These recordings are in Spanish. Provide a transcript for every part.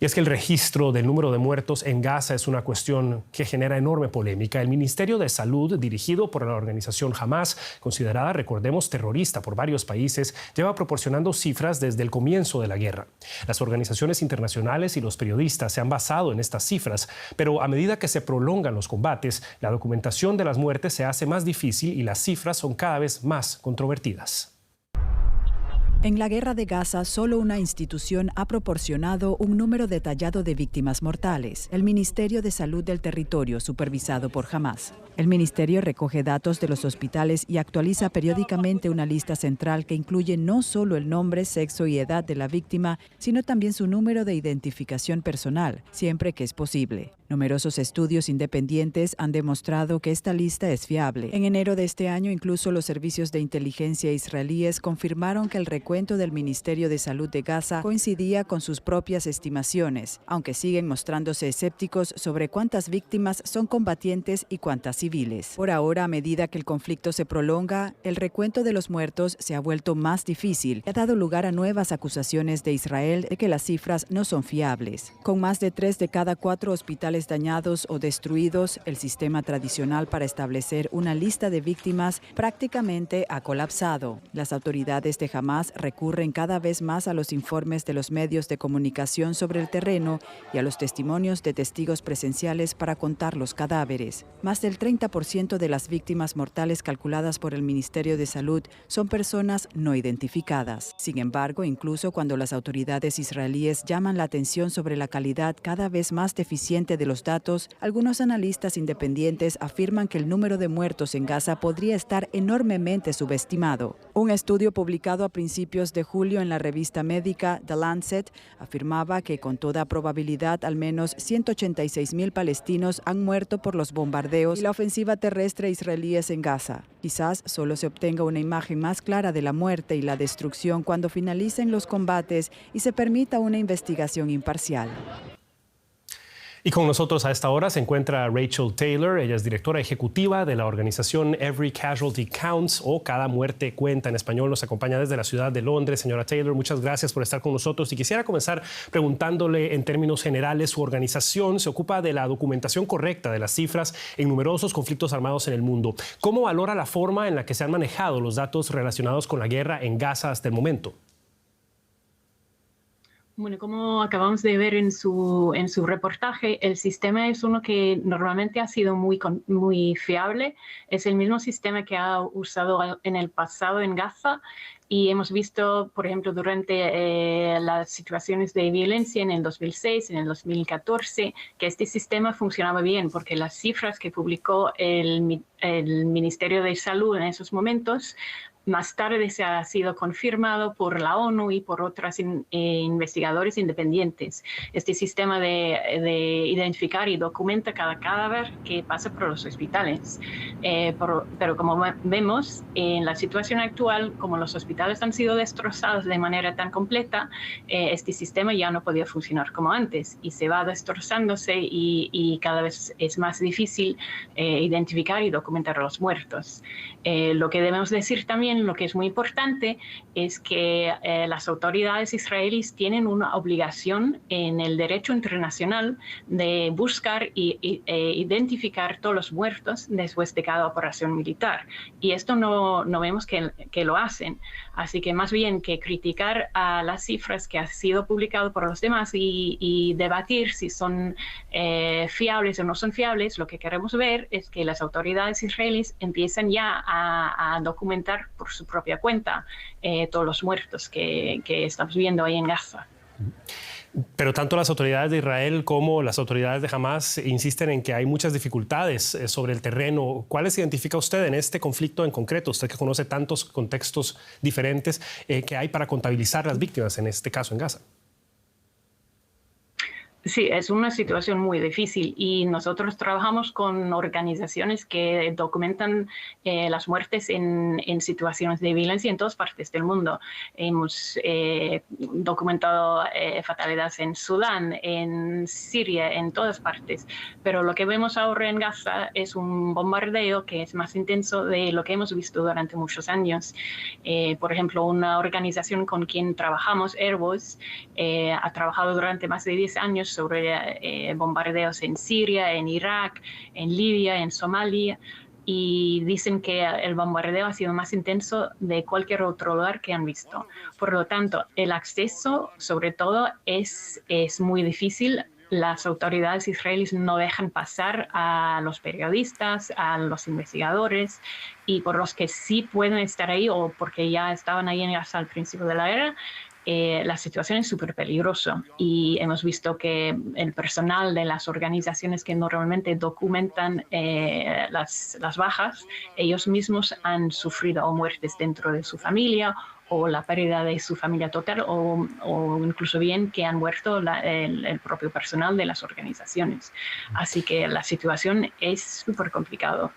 Y es que el registro del número de muertos en Gaza es una cuestión que genera enorme polémica. El Ministerio de Salud, dirigido por la organización Hamas, considerada, recordemos, terrorista por varios países, lleva proporcionando cifras desde el comienzo de la guerra. Las organizaciones internacionales y los periodistas se han basado en estas cifras, pero a medida que se prolongan los combates, la documentación de las muertes se hace más difícil y las cifras son cada vez más controvertidas. En la guerra de Gaza, solo una institución ha proporcionado un número detallado de víctimas mortales: el Ministerio de Salud del territorio, supervisado por Hamas. El ministerio recoge datos de los hospitales y actualiza periódicamente una lista central que incluye no solo el nombre, sexo y edad de la víctima, sino también su número de identificación personal, siempre que es posible. Numerosos estudios independientes han demostrado que esta lista es fiable. En enero de este año, incluso los servicios de inteligencia israelíes confirmaron que el recuento del Ministerio de Salud de Gaza coincidía con sus propias estimaciones, aunque siguen mostrándose escépticos sobre cuántas víctimas son combatientes y cuántas civiles. Por ahora, a medida que el conflicto se prolonga, el recuento de los muertos se ha vuelto más difícil y ha dado lugar a nuevas acusaciones de Israel de que las cifras no son fiables. Con más de 3 de cada 4 hospitales dañados o destruidos, el sistema tradicional para establecer una lista de víctimas prácticamente ha colapsado. Las autoridades de Hamas recurren cada vez más a los informes de los medios de comunicación sobre el terreno y a los testimonios de testigos presenciales para contar los cadáveres. Más del 30% de las víctimas mortales calculadas por el Ministerio de Salud son personas no identificadas. Sin embargo, incluso cuando las autoridades israelíes llaman la atención sobre la calidad cada vez más deficiente de los datos, algunos analistas independientes afirman que el número de muertos en Gaza podría estar enormemente subestimado. Un estudio publicado a principios de julio en la revista médica The Lancet afirmaba que con toda probabilidad al menos 186.000 palestinos han muerto por los bombardeos y la ofensiva terrestre israelíes en Gaza. Quizás solo se obtenga una imagen más clara de la muerte y la destrucción cuando finalicen los combates y se permita una investigación imparcial. Y con nosotros a esta hora se encuentra Rachel Taylor. Ella es directora ejecutiva de la organización Every Casualty Counts, o Cada Muerte Cuenta en español. Nos acompaña desde la ciudad de Londres. Señora Taylor, muchas gracias por estar con nosotros. Y quisiera comenzar preguntándole en términos generales, su organización se ocupa de la documentación correcta de las cifras en numerosos conflictos armados en el mundo. ¿Cómo valora la forma en la que se han manejado los datos relacionados con la guerra en Gaza hasta el momento? Bueno, como acabamos de ver en su reportaje, el sistema es uno que normalmente ha sido muy fiable. Es el mismo sistema que ha usado en el pasado en Gaza, y hemos visto, por ejemplo, durante las situaciones de violencia en el 2006, en el 2014, que este sistema funcionaba bien, porque las cifras que publicó el Ministerio de Salud en esos momentos más tarde se ha sido confirmado por la ONU y por otros investigadores independientes. Este sistema de identificar y documenta cada cadáver que pasa por los hospitales. Pero como vemos, en la situación actual, como los hospitales han sido destrozados de manera tan completa, este sistema ya no podía funcionar como antes y se va destrozándose y cada vez es más difícil identificar y documentar a los muertos. Lo que debemos decir también, lo que es muy importante, es que las autoridades israelíes tienen una obligación en el derecho internacional de buscar e identificar todos los muertos después de cada operación militar. Y esto no vemos que lo hacen. Así que más bien que criticar a las cifras que han sido publicadas por los demás y debatir si son fiables o no son fiables, lo que queremos ver es que las autoridades israelíes empiezan ya a documentar por su propia cuenta todos los muertos que estamos viendo ahí en Gaza. Pero tanto las autoridades de Israel como las autoridades de Hamas insisten en que hay muchas dificultades sobre el terreno. ¿Cuáles identifica usted en este conflicto en concreto? Usted que conoce tantos contextos diferentes que hay para contabilizar las víctimas, en este caso en Gaza. Sí, es una situación muy difícil y nosotros trabajamos con organizaciones que documentan las muertes en situaciones de violencia en todas partes del mundo. Hemos documentado fatalidades en Sudán, en Siria, en todas partes, pero lo que vemos ahora en Gaza es un bombardeo que es más intenso de lo que hemos visto durante muchos años. Por ejemplo, una organización con quien trabajamos, Airbus, ha trabajado durante más de 10 años sobre bombardeos en Siria, en Irak, en Libia, en Somalia, y dicen que el bombardeo ha sido más intenso de cualquier otro lugar que han visto. Por lo tanto, el acceso, sobre todo, es muy difícil. Las autoridades israelíes no dejan pasar a los periodistas, a los investigadores, y por los que sí pueden estar ahí o porque ya estaban ahí hasta el principio de la guerra, la situación es súper peligrosa y hemos visto que el personal de las organizaciones que normalmente documentan las bajas, ellos mismos han sufrido muertes dentro de su familia o la pérdida de su familia total o incluso bien que han muerto el propio personal de las organizaciones. Así que la situación es súper complicada.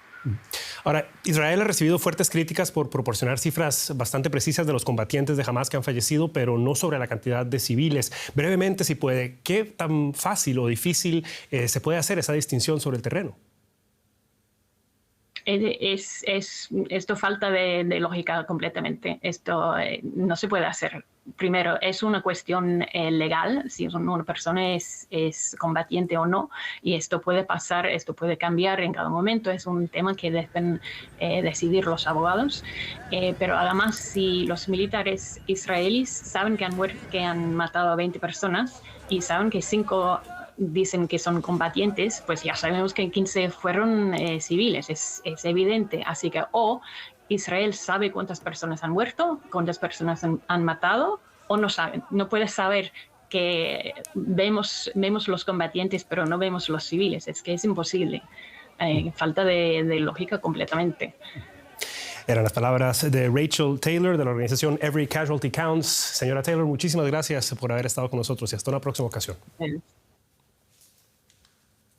Ahora, Israel ha recibido fuertes críticas por proporcionar cifras bastante precisas de los combatientes de Hamás que han fallecido, pero no sobre la cantidad de civiles. Brevemente, si puede, ¿qué tan fácil o difícil se puede hacer esa distinción sobre el terreno? Esto falta de lógica completamente. Esto no se puede hacer. Primero, es una cuestión legal, si una persona es combatiente o no, y esto puede pasar, esto puede cambiar en cada momento, es un tema que deben decidir los abogados. Pero además, si los militares israelíes saben que han matado a 20 personas y saben que 5 dicen que son combatientes, pues ya sabemos que 15 fueron civiles, es evidente. Así que Israel sabe cuántas personas han muerto, cuántas personas han matado, o no saben. No puedes saber que vemos los combatientes, pero no vemos los civiles. Es que es imposible. Falta de lógica completamente. Eran las palabras de Rachel Taylor de la organización Every Casualty Counts. Señora Taylor, muchísimas gracias por haber estado con nosotros y hasta una próxima ocasión.